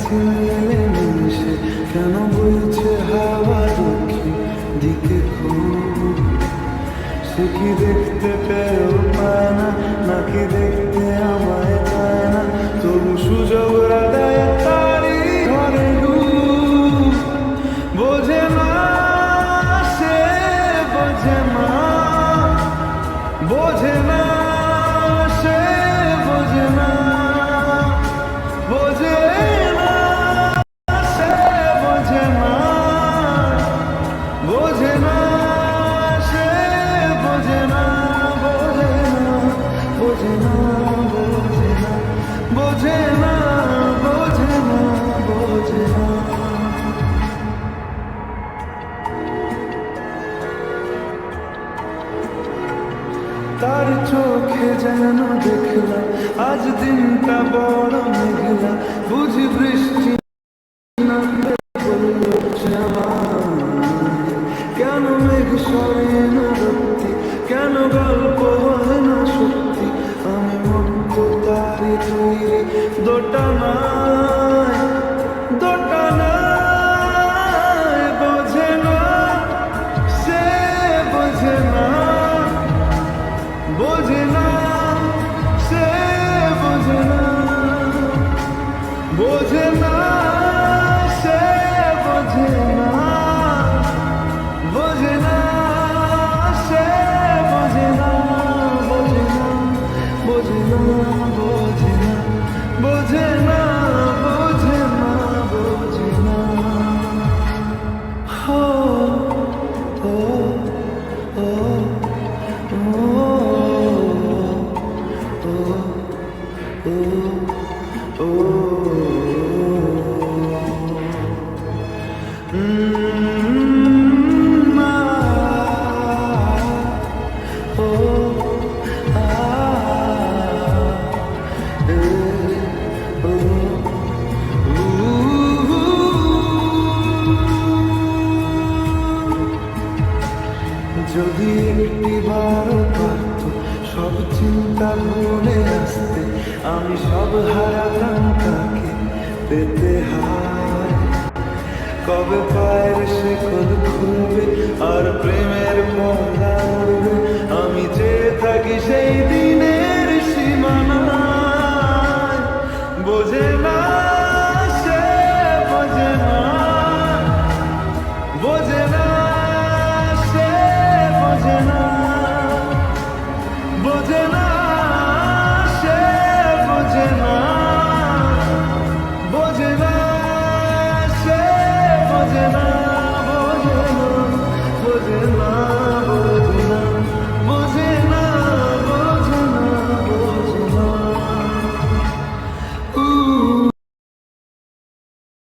কাছাকাছি এলে নিমিশে কেন বইছে হাওয়া দক্ষিণ দিকে খুব। সে কি দেখতে পেয়েও পায় না, নাকি দেখতে আমায় পায় না, তবু সুযোগ রাধায় তারি ঘরে ডুব। বোঝে না সে, বোঝে না, বোঝে না সে, বোঝে না, বোঝে না সে, বোঝে না, বোঝে না সে, বোঝে না, বোঝে না, বোঝে না, বোঝে না, বোঝে না, বোঝে না, বোঝে না। তার চোখে যেন দেখলাম আজ দিনটা বড় মেঘলা, বুঝি বৃষ্টি নামবে বলল সে আমায়। কেন মেঘ সরে না সত্যি, কেন গল্প হয় না সত্যি, আমি মুক্ত তারি তৈরি দোটানায়, দোটানায়। বোঝে না সে, বোঝে না, বোঝে না সে, বোঝে না, বোঝে না সে, বোঝে না, বোঝে না সে, বোঝে না, বোঝে না, বোঝে না, বোঝে না, বোঝে না, বোঝে না, বোঝে না। হো ও ও যদি একটিবার পারত সব চিন্তা ভুলে আসতে, আমি সব হারালাম তাকে পেতে হায়। কবে পায়ের শেকল খুলবে আর প্রেমের পর্দা উড়বে, আমি চেয়ে থাকি সেই দিনে